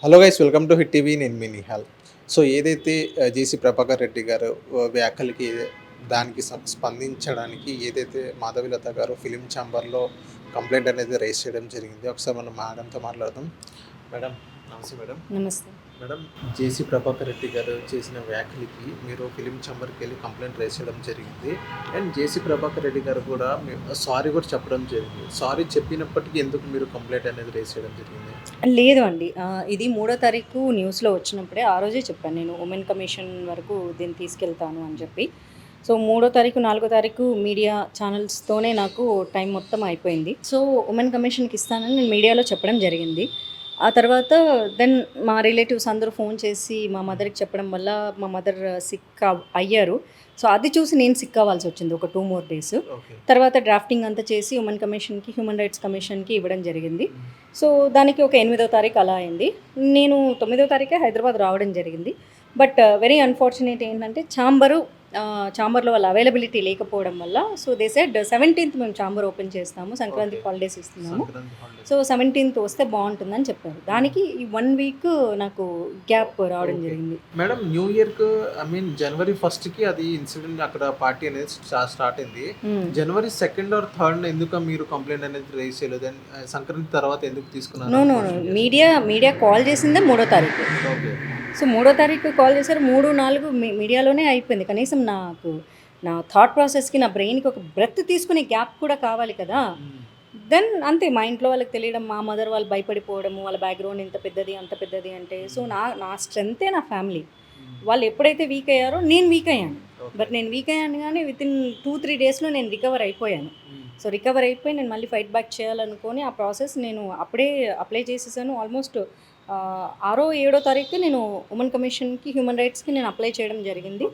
Hello guys, welcome to hit TV. నేను మీ Nihal. So ఏదైతే జేసీ ప్రభాకర్ రెడ్డి గారు వ్యాఖ్యలకి దానికి స్పందించడానికి ఏదైతే మాధవిలత గారు ఫిలిం ఛాంబర్లో కంప్లైంట్ అనేది రైజ్ చేయడం జరిగింది. ఒకసారి మనం మేడంతో మాట్లాడదాం. మేడం, నమస్తే మేడం. నమస్తే. మేడం, జేసీ ప్రభాకర్ రెడ్డి గారు చేసిన వ్యాఖ్యలకి మీరు ఫిలిం ఛాంబర్కి వెళ్ళి కంప్లైంట్ రైజ్ చేయడం జరిగింది. అండ్ జేసీ ప్రభాకర్ రెడ్డి గారు కూడా సారీ కూడా చెప్పడం జరిగింది. సారీ చెప్పినప్పటికీ ఎందుకు మీరు కంప్లైంట్ అనేది రైజ్ చేయడం జరిగింది? లేదు అండి. ఇది 3వ తారీఖు న్యూస్‌లో వచ్చినప్పుడే ఆ రోజే చెప్పాను నేను ఉమెన్ కమిషన్ వరకు దీన్ని తీసుకెళ్తాను అని చెప్పి. సో 3వ తారీఖు, 4వ తారీఖు మీడియా ఛానల్స్‌తోనే నాకు టైం మొత్తం అయిపోయింది. సో ఉమెన్ కమిషన్‌కి ఇస్తానని నేను మీడియాలో చెప్పడం జరిగింది. ఆ తర్వాత దెన్ మా రిలేటివ్స్ అందరూ ఫోన్ చేసి మా మదర్‌కి చెప్పడం వల్ల మా మదర్ సిక్ అయ్యారు. సో అది చూసి నేను సిక్ అవ్వాల్సి వచ్చింది ఒక 2 మోర్ డేస్. ఓకే. తర్వాత డ్రాఫ్టింగ్ అంతా చేసి ఉమెన్ కమిషన్‌కి, హ్యూమన్ రైట్స్ కమిషన్‌కి ఇవ్వడం జరిగింది. సో దానికి ఒక 8వ తారీఖు అలా అయింది. నేను 9వ తారీఖే హైదరాబాద్ రావడం జరిగింది. బట్ వెరీ అన్‌ఫార్చునేట్ ఏంటంటే ఛాంబర్‌లో వాళ్ళ అవైలబిలిటీ లేకపోవడం వల్ల సో దే సెడ్ 17th మేము ఛాంబర్ ఓపెన్ చేస్తాము. సంక్రాంతికి హాలిడేస్ ఇస్తున్నాము. సంక్రాంతి హాలిడేస్. సో 17th వస్తే బాగుంటుందని చెప్పారు. దానికి ఈ 1 వీక్ నాకు గ్యాప్ రావడం జరిగింది. మేడం, న్యూ ఇయర్కి జనవరి 1కి అది ఇన్సిడెంట్ అక్కడ పార్టీ అనేది స్టార్ట్ అయింది. జనవరి 2nd or 3rd ఎందుకు మీరు కంప్లైంట్ అనేది రైజ్ చేయలేదు? సంక్రాంతి తర్వాత ఎందుకు తీసుకున్నారు? నో మీడియా కాల్ చేసిందే 3వ తారీఖు. ఓకే. సో 3వ తారీఖు కాల్ చేశారు. 3, 4 మీడియాలోనే అయిపోయింది. కనీసం నా థాట్ ప్రాసెస్కి, నా బ్రెయిన్కి ఒక బ్రెత్ తీసుకునే గ్యాప్ కూడా కావాలి కదా. దెన్ అంతే, మా ఇంట్లో వాళ్ళకి తెలియడం, మా మదర్ వాళ్ళు భయపడిపోవడము, వాళ్ళ బ్యాక్గ్రౌండ్ ఇంత పెద్దది అంత పెద్దది అంటే సో నా స్ట్రెంతే నా ఫ్యామిలీ. వాళ్ళు ఎప్పుడైతే వీక్ అయ్యారో నేను వీక్ అయ్యాను. బట్ నేను వీక్ అయ్యాను కానీ వితిన్ 2-3 డేస్లో నేను రికవర్ అయిపోయాను. సో రికవర్ అయిపోయి నేను మళ్ళీ ఫైట్ బ్యాక్ చేయాలనుకొని ఆ ప్రాసెస్ నేను అప్పుడే అప్లై చేసేసాను. ఆల్మోస్ట్ 6, 7వ తారీఖు నేను ఉమెన్ కమిషన్కి, హ్యూమన్ రైట్స్కి నేను అప్లై చేయడం జరిగింది.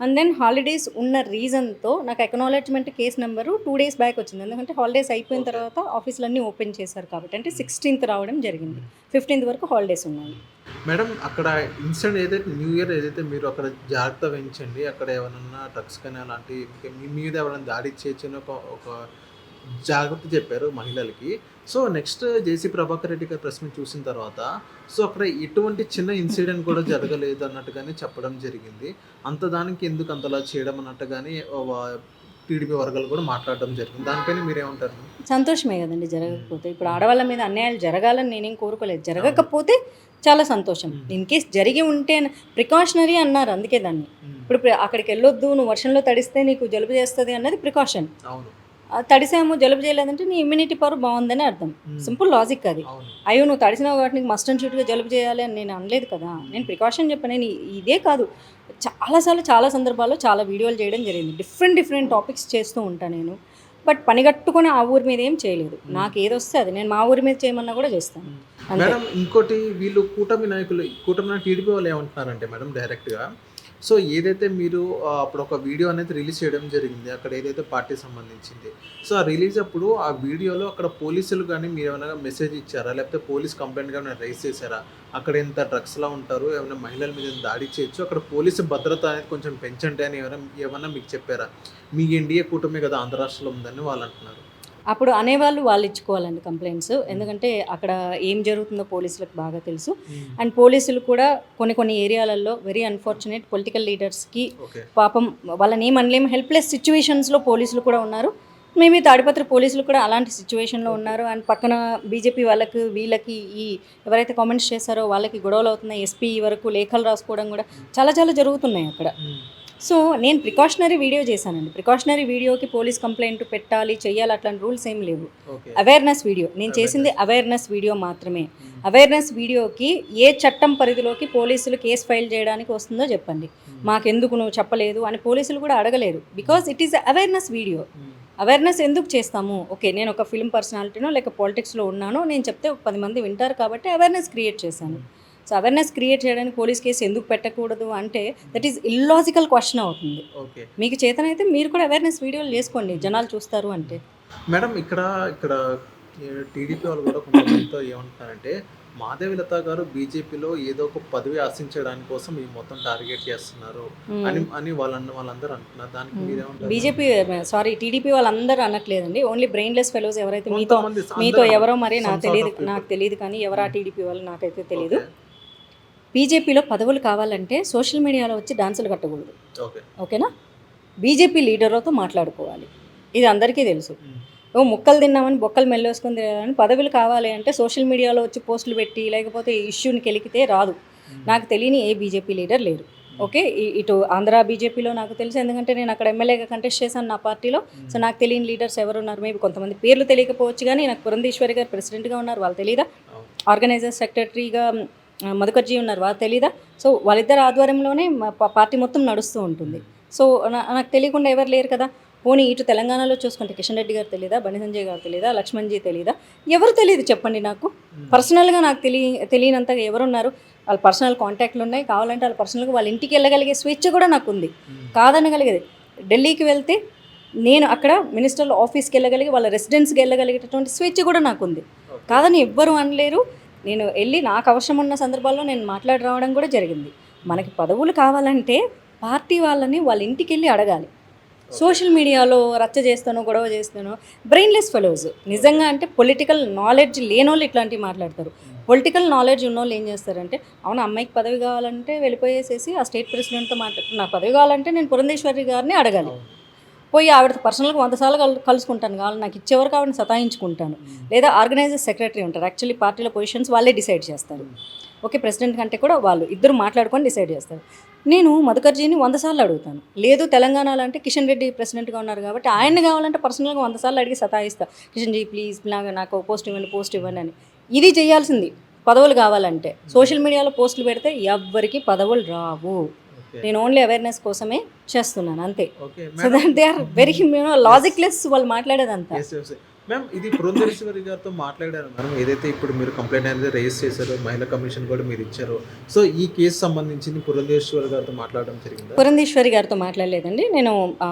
అండ్ దెన్ హాలిడేస్ ఉన్న రీజన్తో నాకు acknowledgement case number 2 days back వచ్చింది. ఎందుకంటే హాలిడేస్ అయిపోయిన తర్వాత ఆఫీసులన్నీ ఓపెన్ చేశారు కాబట్టి. అంటే 16th రావడం జరిగింది. 15th వరకు హాలిడేస్ ఉన్నాయి. మేడం, అక్కడ ఇన్సిడెంట్ ఏదైతే న్యూ ఇయర్ ఏదైతే మీరు అక్కడ జాగ్రత్త వహించండి, అక్కడ ఏమైనా డ్రగ్స్ కానీ అలాంటి మీ మీద ఎవరైనా దాడి చేయొచ్చని ఒక జాగ్రత్త చెప్పారు మహిళలకి. సో నెక్స్ట్ జేసీ ప్రభాకర్ రెడ్డి గారి ప్రెస్ మీట్ చూసిన తర్వాత సో అక్కడ ఎటువంటి చిన్న ఇన్సిడెంట్ కూడా జరగలేదు అన్నట్టుగానే చెప్పడం జరిగింది. అంత దానికి ఎందుకు అంతలా చేయడం అన్నట్టుగానే టీడీపీ వర్గాలు కూడా మాట్లాడడం జరిగింది. దానిపైన మీరేమంటారు? సంతోషమే కదండి జరగకపోతే. ఇప్పుడు ఆడవాళ్ళ మీద అన్యాయాలు జరగాలని నేనేం కోరుకోలేదు. జరగకపోతే చాలా సంతోషం. ఇన్ కేస్ జరిగి ఉంటే ప్రికాషనరీ అన్నారు, అందుకే దాన్ని. ఇప్పుడు అక్కడికి వెళ్ళొద్దు, నువ్వు వర్షంలో తడిస్తే నీకు జలుబు చేస్తుంది అన్నది ప్రికాషన్. అవును. తడిసాము జలుబు చేయలేదంటే నీ ఇమ్యూనిటీ పవర్ బాగుందని అర్థం. సింపుల్ లాజిక్ అది. అయ్యో నువ్వు తడిసినావు కాబట్టి నీకు మస్ట్ అండ్ షూట్గా జలుబు చేయాలి అని నేను అనలేదు కదా. నేను ప్రికాషన్ చెప్పాను. నేను ఇదే కాదు, చాలాసార్లు చాలా సందర్భాల్లో చాలా వీడియోలు చేయడం జరిగింది. డిఫరెంట్ టాపిక్స్ చేస్తూ ఉంటాను నేను. బట్ పనిగట్టుకొని ఆ ఊరి మీద ఏం చేయలేదు. నాకు ఏదొస్తే అది నేను మా ఊరి మీద చేయమన్నా కూడా చేస్తాను. మేడం, ఇంకోటి వీళ్ళు కూటమి నాయకులు టీడీపీ వాళ్ళు ఏమంటున్నారంటే మేడం డైరెక్ట్గా సో ఏదైతే మీరు అప్పుడు ఒక వీడియో అనేది రిలీజ్ చేయడం జరిగింది అక్కడ ఏదైతే పార్టీ సంబంధించింది. సో ఆ రిలీజ్ అప్పుడు ఆ వీడియోలో అక్కడ పోలీసులు కానీ మీరు ఏమైనా మెసేజ్ ఇచ్చారా, లేకపోతే పోలీస్ కంప్లైంట్ కానీ రైజ్ చేశారా? అక్కడ ఎంత డ్రగ్స్లా ఉంటారు, ఏమైనా మహిళల మీద దాడి చేయొచ్చు, అక్కడ పోలీసు భద్రత అనేది కొంచెం పెంచండి అని ఏమన్నా మీకు చెప్పారా? మీ ఎన్డీఏ కూటమి కదా ఆంధ్ర రాష్ట్రంలో ఉందని వాళ్ళు అంటున్నారు. అప్పుడు అనేవాళ్ళు వాళ్ళు ఇచ్చుకోవాలండి కంప్లైంట్స్. ఎందుకంటే అక్కడ ఏం జరుగుతుందో పోలీసులకు బాగా తెలుసు. అండ్ పోలీసులు కూడా కొన్ని ఏరియాలలో వెరీ అన్ఫార్చునేట్ పొలిటికల్ లీడర్స్కి పాపం వాళ్ళని ఏమనలేము, హెల్ప్లెస్ సిచ్యువేషన్స్లో పోలీసులు కూడా ఉన్నారు. మేబీ తాడిపత్రి పోలీసులు కూడా అలాంటి సిచ్యువేషన్లో ఉన్నారు. అండ్ పక్కన బీజేపీ వీళ్ళకి ఎవరైతే కామెంట్స్ చేశారో వాళ్ళకి గొడవలు అవుతున్నాయి. ఎస్పీ వరకు లేఖలు రాసుకోవడం కూడా చాలా జరుగుతున్నాయి అక్కడ. సో నేను ప్రికాషనరీ వీడియో చేశానండి. ప్రికాషనరీ వీడియోకి పోలీస్ కంప్లైంట్ పెట్టాలి, చెయ్యాలి అట్లాంటి రూల్స్ ఏం లేవు. అవేర్నెస్ వీడియో నేను చేసింది, అవేర్నెస్ వీడియో మాత్రమే. అవేర్నెస్ వీడియోకి ఏ చట్టం పరిధిలోకి పోలీసులు కేసు ఫైల్ చేయడానికి వస్తుందో చెప్పండి. మాకెందుకు నువ్వు చెప్పలేదు అని పోలీసులు కూడా అడగలేరు. Because it is awareness video. Awareness ఎందుకు చేస్తాము? ఓకే, నేను ఒక ఫిల్మ్ పర్సనాలిటీనో లేక పాలిటిక్స్లో ఉన్నానో నేను చెప్తే ఒక 10 మంది వింటారు కాబట్టి అవేర్నెస్ క్రియేట్ చేశాను. సో అవేర్నెస్ క్రియేట్ చేయడానికి పోలీస్ కేసు ఎందుకు పెట్టకూడదు అంటే దట్ ఈస్ ఇల్లాజికల్ క్వశ్చన్ అవుతుంది. మీకు చేతనైతే మీరు కూడా అవేర్నెస్ వీడియోలు చేసుకోండి, జనాలు చూస్తారు అంటే. మేడం, ఇక్కడ టీడీపీ వాళ్ళు కూడా కొంతమందితో ఏమంటున్నారంటే మాధవిలత గారు బీజేపీలో ఏదో ఒక పదవి ఆశించడానికి కోసం ఈ మొత్తం టార్గెట్ చేస్తున్నారు అని వాళ్ళందరూ అంటున్నారు. దానికి మీరేమంటారు? బీజేపీ టీడీపీ వాళ్ళందరూ అనట్లేదండి. ఓన్లీ బ్రెయిన్లెస్ ఫెలోస్ ఎవరైతే మీతో ఎవరో మరి నాకు తెలియదు కానీ ఎవరా టీడీపీ వాళ్ళు నాకైతే తెలియదు. బీజేపీలో పదవులు కావాలంటే సోషల్ మీడియాలో వచ్చి డాన్సులు కట్టకూడదు, ఓకే. ఓకేనా? బీజేపీ లీడర్లతో మాట్లాడుకోవాలి, ఇది అందరికీ తెలుసు. ఓ ముక్కలు తిన్నామని బొక్కలు మెల్లేసుకొని తినాలని పదవులు కావాలి అంటే సోషల్ మీడియాలో వచ్చి పోస్టులు పెట్టి లేకపోతే ఇష్యూని కెలికితే రాదు. నాకు తెలియని ఏ బీజేపీ లీడర్ లేరు, ఓకే. ఇటు ఆంధ్ర బీజేపీలో నాకు తెలుసు, ఎందుకంటే నేను అక్కడ ఎమ్మెల్యేగా కంటెస్ట్ చేశాను నా పార్టీలో. సో నాకు తెలియని లీడర్స్ ఎవరు ఉన్నారు? మేబీ కొంతమంది పేర్లు తెలియకపోవచ్చు, కానీ నాకు పురంధేశ్వరి గారు ప్రెసిడెంట్గా ఉన్నారు, వాళ్ళు తెలీదా? ఆర్గనైజర్ సెక్రటరీగా మధుకర్జీ ఉన్నారు, వాళ్ళు తెలీదా? సో వాళ్ళిద్దరు ఆధ్వర్యంలోనే పార్టీ మొత్తం నడుస్తూ ఉంటుంది. సో నాకు తెలియకుండా ఎవరు లేరు కదా. పోనీ ఇటు తెలంగాణలో చూసుకుంటే కిషన్ రెడ్డి గారు తెలీదా, బండి సంజయ్ గారు తెలీదా, లక్ష్మణ్జీ తెలీదా? ఎవరు తెలియదు చెప్పండి నాకు. పర్సనల్గా నాకు తెలియనంతగా ఎవరున్నారు? వాళ్ళ పర్సనల్ కాంటాక్ట్లు ఉన్నాయి, కావాలంటే వాళ్ళ పర్సనల్గా వాళ్ళ ఇంటికి వెళ్ళగలిగే స్వేచ్ఛ కూడా నాకు ఉంది, కాదనగలిగేది. ఢిల్లీకి వెళ్తే నేను అక్కడ మినిస్టర్ల ఆఫీస్కి వెళ్ళగలిగి వాళ్ళ రెసిడెన్స్కి వెళ్ళగలిగేటటువంటి స్వేచ్ఛ కూడా నాకు ఉంది, కాదని ఎవ్వరు అనలేరు. నేను వెళ్ళి నాకు అవసరం ఉన్న సందర్భాల్లో నేను మాట్లాడి రావడం కూడా జరిగింది. మనకి పదవులు కావాలంటే పార్టీ వాళ్ళని వాళ్ళ ఇంటికి వెళ్ళి అడగాలి. సోషల్ మీడియాలో రచ్చ చేస్తానో గొడవ చేస్తానో బ్రెయిన్లెస్ ఫెలోస్. నిజంగా అంటే పొలిటికల్ నాలెడ్జ్ లేనోళ్ళు ఇట్లాంటివి మాట్లాడతారు. పొలిటికల్ నాలెడ్జ్ ఉన్నోళ్ళు ఏం చేస్తారంటే, అవును అమ్మాయికి పదవి కావాలంటే వెళ్ళిపోయేసేసి ఆ స్టేట్ ప్రెసిడెంట్తో మాట్లాడుతున్నారు, నాకు పదవి కావాలంటే నేను పురంధేశ్వరి గారిని అడగాలి, పోయి ఆవిడతో పర్సనల్గా 100 సార్లు కలుసుకుంటాను, కావాలి నాకు ఇచ్చేవరకు ఆవిడని సతాయించుకుంటాను. లేదా ఆర్గనైజర్ సెక్రటరీ ఉంటారు, యాక్చువల్లీ పార్టీలో పొజిషన్స్ వాళ్ళే డిసైడ్ చేస్తారు, ఓకే. ప్రెసిడెంట్ కంటే కూడా వాళ్ళు ఇద్దరు మాట్లాడుకొని డిసైడ్ చేస్తారు. నేను మధుకర్జీని 100 సార్లు అడుగుతాను. లేదు తెలంగాణలో అంటే కిషన్ రెడ్డి ప్రెసిడెంట్గా ఉన్నారు కాబట్టి ఆయన్ని కావాలంటే పర్సనల్గా 100 సార్లు అడిగి సతాయిస్తా, కిషన్ జీ ప్లీజ్ నాకు పోస్ట్ ఇవ్వండి అని. ఇది చేయాల్సింది పదవులు కావాలంటే. సోషల్ మీడియాలో పోస్టులు పెడితే ఎవ్వరికి పదవులు రావు. నేను ఓన్లీ అవేర్నెస్ కోసమే చేస్తున్నాను అంతే. So that they are very logicless వాళ్ళు మాట్లాడేదంతా. మ్యామ్ ఇది పురంధేశ్వరి గారితో మాట్లాడారు మేడం, ఏదైతే ఇప్పుడు మీరు కంప్లైంట్ అనేది రేస్ చేశారో, మహిళా కమిషన్ కూడా మీరు ఇచ్చారు. సో ఈ కేసు సంబంధించి పురంధేశ్వరి గారితో మాట్లాడడం జరిగింది? పురంధేశ్వరి గారితో మాట్లాడలేదండి, నేను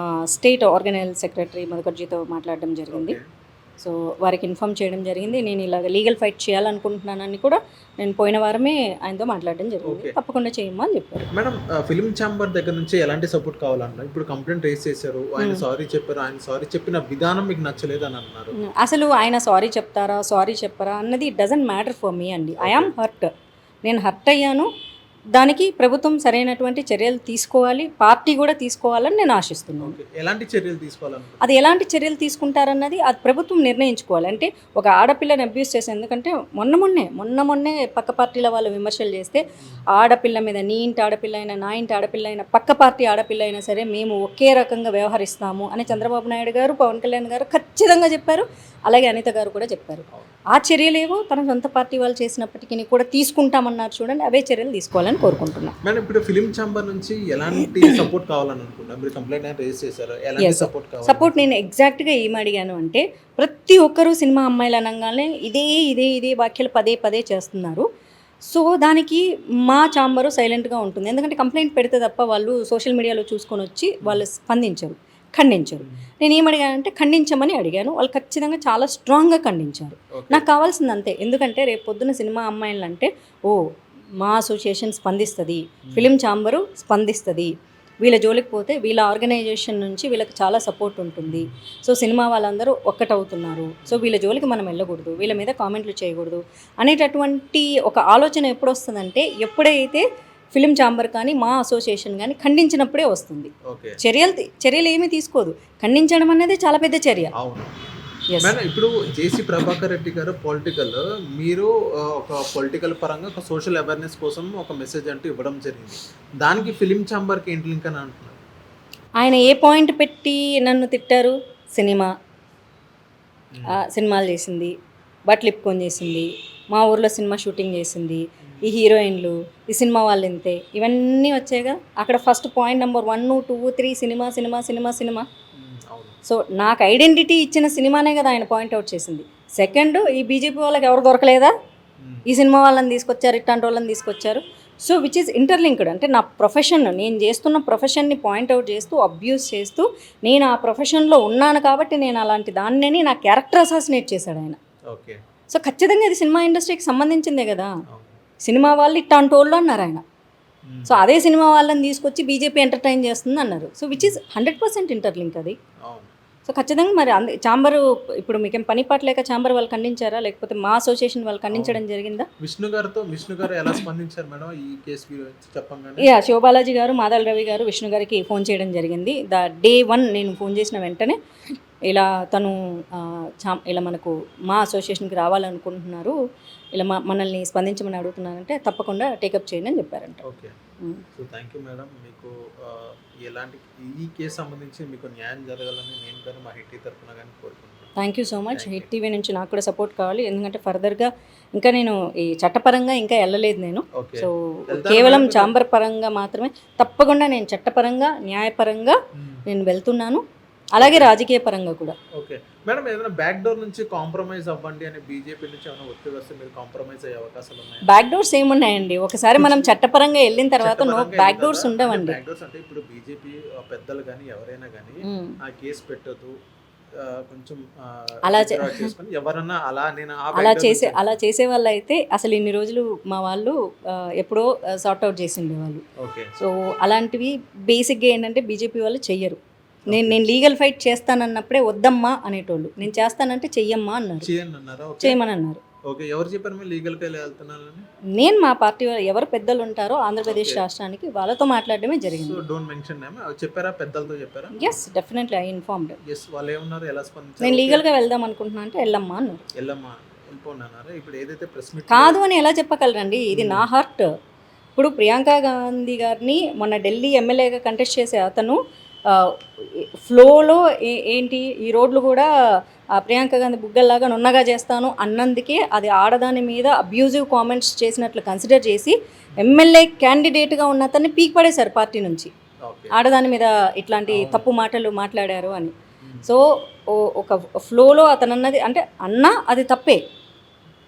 స్టేట్ ఆర్గనైజర్ సెక్రటరీ మధుకర్జీతో మాట్లాడడం జరిగింది. సో వారికి ఇన్ఫామ్ చేయడం జరిగింది, నేను ఇలాగ లీగల్ ఫైట్ చేయాలనుకుంటున్నానని కూడా నేను పోయిన వారమే ఆయనతో మాట్లాడడం జరిగింది. తప్పకుండా చేయమ్మా అని చెప్పారు. మేడం ఫిలిం ఛాంబర్ దగ్గర నుంచి ఎలాంటి సపోర్ట్ కావాలన్నా? ఇప్పుడు కంప్లైంట్ రేస్ చేశారు, ఆయన సారీ చెప్పారు, ఆయన సారీ చెప్పిన విధానం మీకు నచ్చలేదు అని అన్నారు. అసలు ఆయన సారీ చెప్తారా సారీ చెప్పారా అన్నది it doesn't matter for me అండి. ఐ ఆమ్ హర్ట్, నేను హర్ట్ అయ్యాను. దానికి ప్రభుత్వం సరైనటువంటి చర్యలు తీసుకోవాలి, పార్టీ కూడా తీసుకోవాలని నేను ఆశిస్తున్నాను. ఎలాంటి చర్యలు తీసుకోవాలని? అది ఎలాంటి చర్యలు తీసుకుంటారన్నది అది ప్రభుత్వం నిర్ణయించుకోవాలి. అంటే ఒక ఆడపిల్లని అబ్యూస్ చేసే, ఎందుకంటే మొన్నే పక్క పార్టీల వాళ్ళు విమర్శలు చేస్తే ఆడపిల్ల మీద, నీ ఇంటి ఆడపిల్ల అయినా నా ఇంటి ఆడపిల్ల అయినా పక్క పార్టీ ఆడపిల్ల అయినా సరే మేము ఒకే రకంగా వ్యవహరిస్తాము అని చంద్రబాబు నాయుడు గారు, పవన్ కళ్యాణ్ గారు ఖచ్చితంగా చెప్పారు. అలాగే అనిత గారు కూడా చెప్పారు. ఆ చర్యలేవో తన సొంత పార్టీ వాళ్ళు చేసినప్పటికీ కూడా తీసుకుంటామన్నారు చూడండి, అవే చర్యలు తీసుకోవాలని కోరుకుంటున్నాను. మేడం ఇప్పుడు ఫిలిం ఛాంబర్ నుంచి ఎలాంటి సపోర్ట్ కావాలని అనుకుంటున్నారు? మీరు కంప్లైంట్ రేస్ చేశారు, ఎలాంటి సపోర్ట్ కావాలి? సపోర్ట్ నేను ఎగ్జాక్ట్గా ఏం అడిగాను అంటే, ప్రతి ఒక్కరూ సినిమా అమ్మాయిలు అనగానే ఇదే వ్యాఖ్యలు పదే చేస్తున్నారు. సో దానికి మా ఛాంబరు సైలెంట్గా ఉంటుంది, ఎందుకంటే కంప్లైంట్ పెడితే తప్ప వాళ్ళు సోషల్ మీడియాలో చూసుకొని వచ్చి వాళ్ళు స్పందించరు, ఖండించరు. నేను ఏమడిగానంటే ఖండించమని అడిగాను, వాళ్ళు ఖచ్చితంగా చాలా స్ట్రాంగ్గా ఖండించారు. నాకు కావాల్సింది అంతే, ఎందుకంటే రేపు పొద్దున్న సినిమా అమ్మాయిలు అంటే మా అసోసియేషన్ స్పందిస్తుంది, ఫిలిం ఛాంబరు స్పందిస్తుంది, వీళ్ళ జోలికి పోతే వీళ్ళ ఆర్గనైజేషన్ నుంచి వీళ్ళకి చాలా సపోర్ట్ ఉంటుంది. సో సినిమా వాళ్ళందరూ ఒక్కటవుతున్నారు, సో వీళ్ళ జోలికి మనం వెళ్ళకూడదు, వీళ్ళ మీద కామెంట్లు చేయకూడదు అనేటటువంటి ఒక ఆలోచన ఎప్పుడు వస్తుందంటే, ఎప్పుడైతే ఫిలిం ఛాంబర్ కానీ మా అసోసియేషన్ కానీ ఖండించినప్పుడే వస్తుంది. చర్యలు ఏమీ తీసుకోదు, ఖండించడం అనేది చాలా పెద్ద చర్య. మేడం ఇప్పుడు జేసీ ప్రభాకర్ రెడ్డి గారు పొలిటికల్, మీరు ఒక పొలిటికల్ పరంగా ఒక సోషల్ అవేర్నెస్ కోసం ఒక మెసేజ్ అంటూ ఇవ్వడం జరిగింది, దానికి ఫిలిం ఛాంబర్కి ఏంటి లింక్ అని అంటున్నారు? ఆయన ఏ పాయింట్ పెట్టి నన్ను తిట్టారు? సినిమాలు చేసింది, బట్టలు ఇప్పుకొని చేసింది, మా ఊర్లో సినిమా షూటింగ్ చేసింది, ఈ హీరోయిన్లు, ఈ సినిమా వాళ్ళు ఇంతే, ఇవన్నీ వచ్చాయిగా. అక్కడ first point number 1, 2, 3 cinema. So నాకు ఐడెంటిటీ ఇచ్చిన సినిమానే కదా ఆయన పాయింట్అవుట్ చేసింది. సెకండ్, ఈ బీజేపీ వాళ్ళకి ఎవరు దొరకలేదా, ఈ సినిమా వాళ్ళని తీసుకొచ్చారు, ఇట్లాంటి వాళ్ళని తీసుకొచ్చారు. So which is interlinked. అంటే నా ప్రొఫెషన్, నేను చేస్తున్న ప్రొఫెషన్ని పాయింట్అవుట్ చేస్తూ అబ్యూస్ చేస్తూ నేను ఆ ప్రొఫెషన్లో ఉన్నాను కాబట్టి నేను అలాంటి దాన్ని నా క్యారెక్టర్ అసాసినేట్ చేశాడు ఆయన. సో ఖచ్చితంగా ఇది సినిమా ఇండస్ట్రీకి సంబంధించిందే కదా, సినిమా వాళ్ళు ఇట్లాంటి వాళ్ళు అన్నారు ఆయన. సో అదే సినిమా వాళ్ళని తీసుకొచ్చి బీజేపీ ఎంటర్టైన్ చేస్తుంది అన్నారు. సో విచ్ ఈజ్ 100% ఇంటర్లింక్ అది. సో ఖచ్చితంగా మరి ఛాంబరు ఇప్పుడు మీకేం పని పాట లేక ఛాంబర్ వాళ్ళు ఖండించారా, లేకపోతే మా అసోసియేషన్ వాళ్ళు ఖండించడం జరిగిందా? విష్ణు గారు ఎలా స్పందించారు మేడం ఈ కేసు గురించి చెప్పంగానే? యా, శివబాలాజీ గారు, మాదాల రవి గారు విష్ణు గారికి ఫోన్ చేయడం జరిగింది. డే 1 నేను ఫోన్ చేసిన వెంటనే ఇలా తను ఇలా మనకు మా అసోసియేషన్కి రావాలనుకుంటున్నారు, ఇలా మనల్ని స్పందించమని అడుగుతున్నారంటే తప్పకుండా టేకప్ చేయండి అని చెప్పారంట. Okay, so thank you madam. మీకు ఎలాంటి ఈ కేసు సంబంధించి మీకు న్యాయం జరగాలని నేను కానీ మా హిట్ తరఫున కానీ కోరుకుంటున్నాను. Thank you so much. Hit TV నుంచి నాకు కూడా సపోర్ట్ కావాలి, ఎందుకంటే ఫర్దర్గా ఇంకా నేను ఈ చట్టపరంగా ఇంకా వెళ్ళలేదు నేను. సో కేవలం ఛాంబర్ పరంగా మాత్రమే, తప్పకుండా నేను చట్టపరంగా న్యాయపరంగా నేను వెళ్తున్నాను, అలాగే రాజకీయ పరంగా కూడా. ఓకే మేడం, ఏదైనా బ్యాక్ డోర్ నుంచి కాంప్రమైజ్ అవ్వండి అని బీజేపీ నుంచి ఏమైనా ఒత్తిడి వస్తే మీరు కాంప్రమైజ్ అయ్యే అవకాశాలు ఉన్నాయి? బ్యాక్ డోర్స్ ఏమున్నాయండి, ఒకసారి మనం చట్టపరంగా వెళ్ళిన తర్వాత నో బ్యాక్ డోర్స్ ఉండవండి. బ్యాక్ డోర్స్ అంటే ఇప్పుడు బీజేపీ పెద్దలు కానీ ఎవరైనా కానీ ఆ కేసు పెట్టదు, కొంచెం అలా చేసుకొని ఎవరన్నా అలా చేసే వాళ్ళు అయితే అసలు ఇన్ని రోజులు మా వాళ్ళు ఎప్పుడో సార్ట్ అవుట్ చేసి ఉండేవాళ్ళు. సో అలాంటివి బేసిక్గా ఏంటంటే బీజేపీ వాళ్ళు చెయ్యరు. నేను లీగల్ ఫైట్ చేస్తానన్నప్పుడే వద్దమ్మా అనేటోళ్ళు, నేను చేస్తానంటే చెయ్యమ్మా అన్నారు, చేయమని అన్నారు. ఓకే, ఎవరు చెప్పారు మీరు లీగల్గా వెళ్తున్నారని? నేను మా పార్టీ ఎవరు పెద్దలు ఉంటారో ఆంధ్రప్రదేశ్ రాష్ట్రానికి వాళ్ళతో మాట్లాడడమే జరిగింది. డోంట్ మెన్షన్ నేమ్, చెప్పారా? పెద్దలతో చెప్పారా? Yes, definitely I informed. Yes, వాళ్ళు ఏమన్నారు, ఎలా స్పందించారు? నేను లీగల్గా వెళ్దాం అనుకుంటున్నా అంటే వెళ్ళమ్మా అన్నారు. వెళ్ళిపోన్నారు. ఇప్పుడు ఏదైతే ప్రెస్ మీట్ కాదు అని ఎలా చెప్పగలరండి, ఇది నా హార్ట్. ఇప్పుడు ప్రియాంక గాంధీ గారిని మొన్న ఢిల్లీ ఎమ్మెల్యేగా కంటెస్ట్ చేసే అతను ఫ్లోలో ఏంటి ఈ రోడ్లు కూడా ప్రియాంక గాంధీ బుగ్గల్లాగా నున్నగా చేస్తాను అన్నందుకే అది ఆడదాని మీద అబ్యూజివ్ కామెంట్స్ చేసినట్లు కన్సిడర్ చేసి ఎమ్మెల్యే క్యాండిడేట్గా ఉన్న అతన్ని పీక్ పడేశారు పార్టీ నుంచి, ఆడదాని మీద ఇట్లాంటి తప్పు మాటలు మాట్లాడారు అని. సో ఒక ఫ్లోలో అతను అన్నది అంటే అది తప్పే,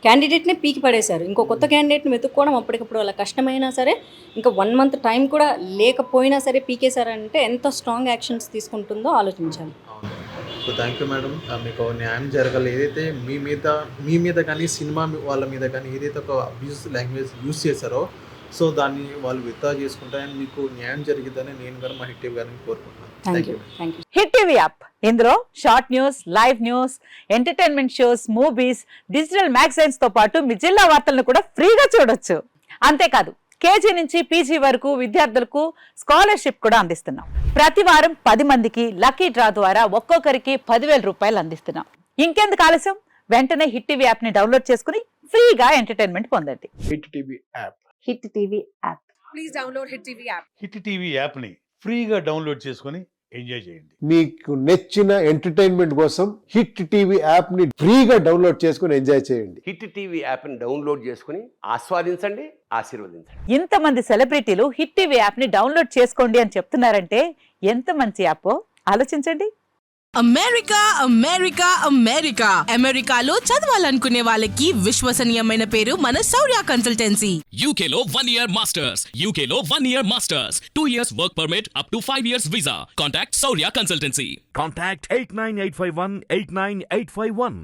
క్యాండిడేట్ని పీకి పడేశారు. ఇంకో కొత్త క్యాండిడేట్ని వెతుక్కోవడం అప్పటికప్పుడు వాళ్ళ కష్టమైనా సరే, ఇంకా 1 month టైం కూడా లేకపోయినా సరే పీకేశారంటే ఎంత స్ట్రాంగ్ యాక్షన్స్ తీసుకుంటుందో ఆలోచించాలి. సో థ్యాంక్ యూ మేడం, మీకు న్యాయం జరగాలి. ఏదైతే మీ మీద కానీ సినిమా వాళ్ళ మీద కానీ ఏదైతే ఒక అబ్యూస్ లాంగ్వేజ్ యూజ్ చేశారో సో దాన్ని వాళ్ళు విత్డ్రా చేసుకుంటారని మీకు న్యాయం జరిగిద్దని నేను కూడా మా హిట్ టీవీ గారిని కోరుకుంటున్నాను. హిట్ టీవీ యాప్, ఇందులో short news, live news, entertainment shows, movies, digital magazines తో పాటు మీ జిల్లా వార్తలను కూడా ఫ్రీగా చూడొచ్చు. అంతేకాదు కేజీ నుంచి పీజీ వరకు విద్యార్థులకు స్కాలర్షిప్ కూడా అందిస్తున్నాం. ప్రతి వారం 10 మందికి లక్కీ డ్రా ద్వారా ఒక్కొక్కరికి 10,000 రూపాయలు అందిస్తున్నాం. ఇంకెందుకు ఆలస్యం, వెంటనే హిట్ టీవీ యాప్ ని డౌన్లోడ్ చేసుకుని ఫ్రీగా ఎంటర్టైన్మెంట్ పొందండి. Hit TV app. Hit TV app. Please download hit TV app. Hit TV app ని ఫ్రీగా డౌన్లోడ్ చేసుకొని ఎంజాయ్ చేయండి. మీకు నచ్చిన ఎంటర్టైన్మెంట్ కోసం హిట్ టీవీ యాప్ ని ఫ్రీగా డౌన్లోడ్ చేసుకొని ఎంజాయ్ చేయండి. హిట్ టీవీ యాప్ ని డౌన్లోడ్ చేసుకుని ఆస్వాదించండి, ఆశీర్వదించండి. ఇంతమంది సెలబ్రిటీలు హిట్ టీవీ యాప్ ని డౌన్లోడ్ చేసుకోండి అని చెప్తున్నారంటే ఎంత మంచి యాప్ ఆలోచించండి. అమెరికా అమెరికా అమెరికా అమెరికాలో చదవాలనుకునే వాళ్ళకి విశ్వసనీయమైన పేరు మన శౌర్య కన్సల్టెన్సీ. UK లో 1 year masters, UK లో 1 year masters, 2 years work permit up to 5 years visa. Contact Saurya Consultancy. Contact 89851 89851.